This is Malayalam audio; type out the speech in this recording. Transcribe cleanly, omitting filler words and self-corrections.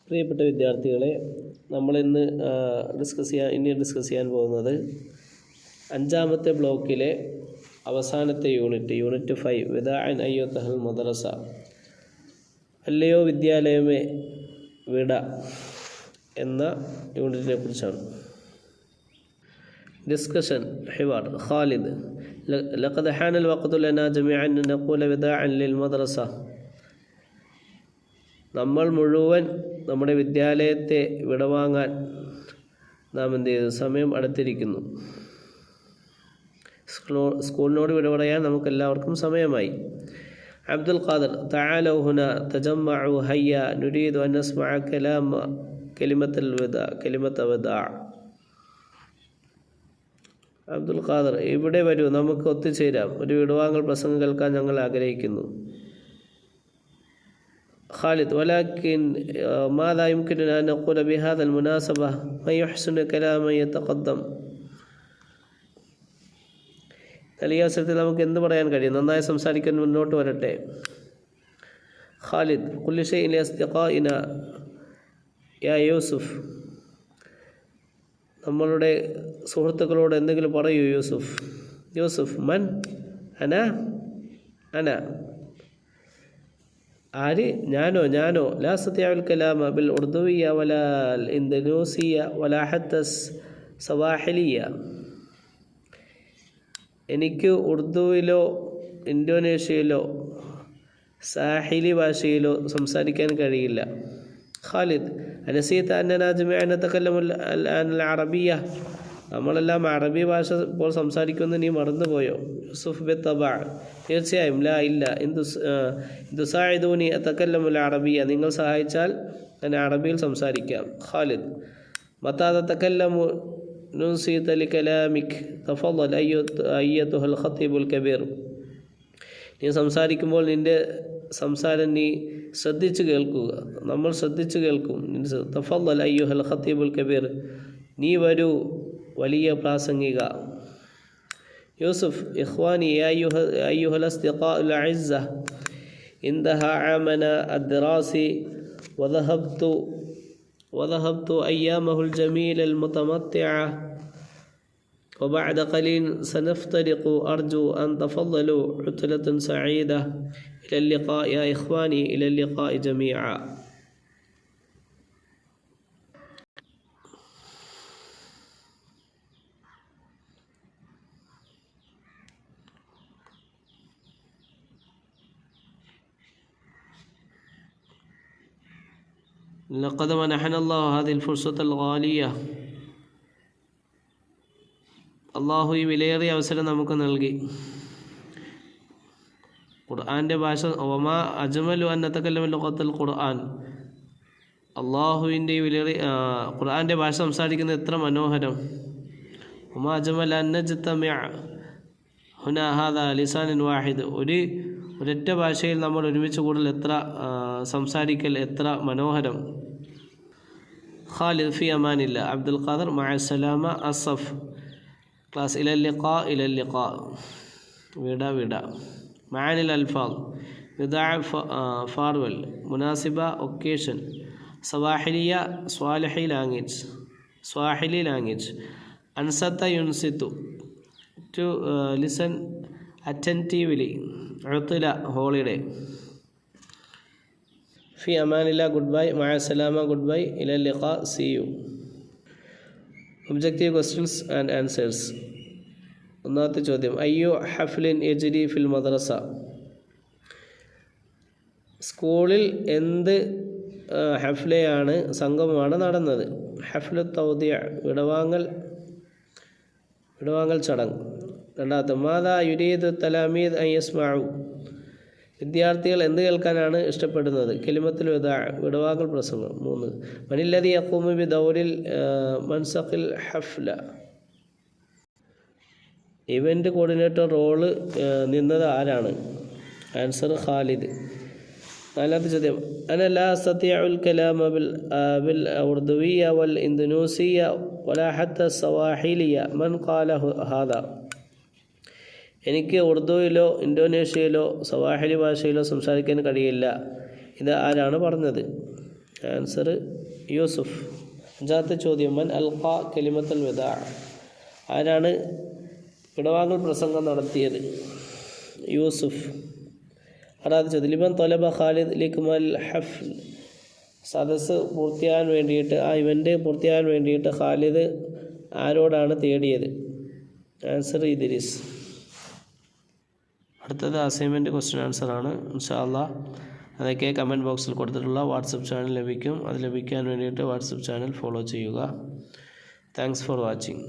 പ്രിയപ്പെട്ട വിദ്യാർത്ഥികളെ, നമ്മളിന്ന് ഡിസ്കസ് ചെയ്യാൻ പോകുന്നത് 5ാമത്തെ ബ്ലോക്കിലെ അവസാനത്തെ യൂണിറ്റ് 5 വിദാഅൻ അയ്യുഹൽ മദ്രസ, അല്ലയോ വിദ്യാലയമേ വിട എന്ന യൂണിറ്റിനെ കുറിച്ചാണ്. ഡിസ്കഷൻ ഹിവാർ. ഖാലിദ്: ലഖദ് ഹാനൽ വഖ്തു ലനാ ജമീഅൻ നഖൂല വിദാഅൻ ലിൽ മദ്രസ. നമ്മൾ മുഴുവൻ നമ്മുടെ വിദ്യാലയത്തെ വിടവാങ്ങാൻ നാം എന്ത് ചെയ്തു? സമയം അടുത്തിരിക്കുന്നു. സ്കൂളിനോട് വിട പറയാൻ നമുക്കെല്ലാവർക്കും സമയമായി. അബ്ദുൽ ഖാദർ: തആലൗ ഹുനാ തജമ്മഉ ഹയ്യ നുരീദു അൻ നസ്മഅ കലിമത്തുൽ വിദാ. അബ്ദുൽ ഖാദർ: ഇവിടെ വരൂ, നമുക്ക് ഒത്തുചേരാം, ഒരു വിടവാങ്ങൽ പ്രസംഗം കേൾക്കാൻ ഞങ്ങൾ ആഗ്രഹിക്കുന്നു. خالد: ولكن ماذا يمكننا أن نقول بهذا المناسبة؟ من يحسن كلاما يتقدم. ഈ അവസരത്തിൽ നമുക്ക് എന്ത് പറയാൻ കഴിയും? നന്നായി സംസാരിക്കാൻ മുന്നോട്ട് വരട്ടെ. ഖാലിദ്: കുല്ലു ഷൈഇൻ ലിഅസ്ദിഖാഇന യാ യൂസുഫ്. നമ്മളുടെ സുഹൃത്തുക്കളോട് എന്തെങ്കിലും പറയൂ യൂസുഫ്. യൂസുഫ്: മൻ? അന. ആര്? ഞാനോ? ലാ അസ്തതിഉൽ കലാമ ബിൽ ഉർദുവിയ്യ വലാ ഇന്തോനേസിയ വലാ ഹത്ത സവാഹിലിയ. എനിക്ക് ഉർദുവിലോ ഇന്തോനേഷ്യയിലോ സാഹിലി ഭാഷയിലോ സംസാരിക്കാൻ കഴിയില്ല. ഖാലിദ്: അനസീത അന്നനാ ജമീഅൻ നതകല്ലമു അൽ അറബിയ്യ. നമ്മളെല്ലാം അറബി ഭാഷ ഇപ്പോൾ സംസാരിക്കുമെന്ന് നീ മറന്നുപോയോ? യൂസുഫ്: ബിത്തബഅ. തീർച്ചയായും. ലാ, ഇല്ല. തുസാഇദൂനി അതകല്ലമുൽ അറബിയ്യ. നിങ്ങൾ സഹായിച്ചാൽ ഞാൻ അറബിയിൽ സംസാരിക്കാം. ഖാലിദ്: മതാ തതകല്ലമു നുൻസിത ലികലാമിക് തഫളൽ അയ്യതുഹൽ ഖതീബുൽ കബീർ. നീ സംസാരിക്കുമ്പോൾ നിന്റെ സംസാരം നീ ശ്രദ്ധിച്ചു കേൾക്കുക. നമ്മൾ ശ്രദ്ധിച്ചു കേൾക്കും. തഫളൽ അയ്യുഹൽ ഖതീബുൽ കബീർ. നീ വരൂ, വലിയ പ്രാസംഗിക. യൂസുഫ്: ഇഖ്വാനി അയ്യുഹൽ അസ്ദിഖാഉൽ അഇസ്സ, ഇൻതഹാ ആമന അദ്ദറാസി وذهبت أيامه الجميلة المتمتعة وبعد قليل سنفترق. أرجو أن تفضلوا عطلة سعيدة. إلى اللقاء يا إخواني، إلى اللقاء جميعا. لقد منحنا الله هذه الفرصة الغالية. അള്ളാഹു ഈ വിലയേറിയ അവസരം നമുക്ക് നൽകി. ഖുർആൻ്റെ ഭാഷ വമാ അജ്മലു അൻ നതകല്ലമു ലുഗത്തുൽ ഖുർആൻ. അള്ളാഹുവിൻ്റെ ഈ വിലയേറിയ ഖുർആൻ്റെ ഭാഷ സംസാരിക്കുന്നത് എത്ര മനോഹരം. വമാ അജ്മല അൻ നജ്തമിഅ ഹുനാ ഹാദാ ലിസാനുൻ വാഹിദ്. ഒരൊറ്റ ഭാഷയിൽ നമ്മൾ ഒരുമിച്ച് കൂടുതൽ സംസാരിക്കൽ എത്ര മനോഹരം. ഖാലിദ്: ഫി അമാനില്ല. അബ്ദുൽ ഖാദർ: മഅസ്സലാമ അസ്സഫ്. ക്ലാസ് ഇലല്ലിഖാ. വിട. മഅനിൽ അൽഫാദ്: വിദാഅ ഫാർവെൽ. മുനാസിബ ഒക്കേഷൻ. സവാഹിലിയ സ്വാഹിലി ലാംഗ്വേജ്. അൻസത്ത യുൻസിത്തു ടു ലിസൺ attentively. ഉത്ല ഹോളിഡേ. ഫി അമാനില്ല ഗുഡ് ബൈ. മഅസ്സലാമ ഗുഡ് ബൈ. ഇലൽ ലിഖാ see you. Objective questions and answers. ഒന്നാമത്തെ ചോദ്യം: അയ്യോ ഹഫ്ലിൻ യജ്രി ഫിൽ മദ്രസ. സ്കൂളിൽ എന്ത് ഹഫ്ലയാണ്, സംഗമമാണ് നടന്നത്? ഹഫ്ലു തൗദിഅ, വിടവാങ്ങൽ ചടങ്ങ്. രണ്ടാമത്തെ: മാദാ യുരീദു തലാമീദ് അൻ യസ്മഉ. വിദ്യാർത്ഥികൾ എന്ത് കേൾക്കാനാണ് ഇഷ്ടപ്പെടുന്നത്? കലിമത്തുൽ വിദാ, വിടവാങ്ങൽ പ്രസംഗം. 3. മനില്ലദി യഖൂമു ബി ദൗരിൽ മൻസഖിൽ ഹഫ്ല. ഇവൻ്റ് കോർഡിനേറ്റർ റോള് നിന്നത് ആരാണ്? ആൻസർ ഖാലിദ്. നാലാമത്തെ ചോദ്യം: അന ലാ അസ്തതിഉൽ കലാമ ബിൽ ഉർദുവിയ്യ വൽ ഇന്തോനേസിയ വലാ ഹത്ത സവാഹിലിയ. മൻ ഖാല ഹാദാ. എനിക്ക് ഉറുദുവിലോ ഇന്തോനേഷ്യയിലോ സവാഹിലി ഭാഷയിലോ സംസാരിക്കാൻ കഴിയില്ല. ഇത് ആരാണ് പറഞ്ഞത്? ആൻസർ യൂസുഫ്. അഞ്ചാമത്തെ ചോദ്യം, മൻ അൽഖ കലിമത്തുൽ വദാ, ആരാണ് വിടവാങ്ങൽ പ്രസംഗം നടത്തിയത്? യൂസുഫ്. ആറാമത്തെ ചോദ്യം, ലിമൻ തൊലബ ഖാലിദ് ലിക്മൽ ഹഫ്ൽ, സദസ്സ് പൂർത്തിയാകാൻ വേണ്ടിയിട്ട്, ആ ഇവൻ്റ് പൂർത്തിയാകാൻ വേണ്ടിയിട്ട് ഖാലിദ് ആരോടാണ് തേടിയത്? ആൻസർ ഇദ്രീസ്. അടുത്തത് അസൈൻമെൻറ്റ് ക്വസ്റ്റ്യൻ ആൻസറാണ്. ഇൻഷാ അല്ലാഹ് അതൊക്കെ കമൻറ്റ് ബോക്സിൽ കൊടുത്തിട്ടുള്ള വാട്സപ്പ് ചാനൽ ലഭിക്കും. അത് ലഭിക്കാൻ വേണ്ടിയിട്ട് വാട്സപ്പ് ചാനൽ ഫോളോ ചെയ്യുക. Thanks for watching.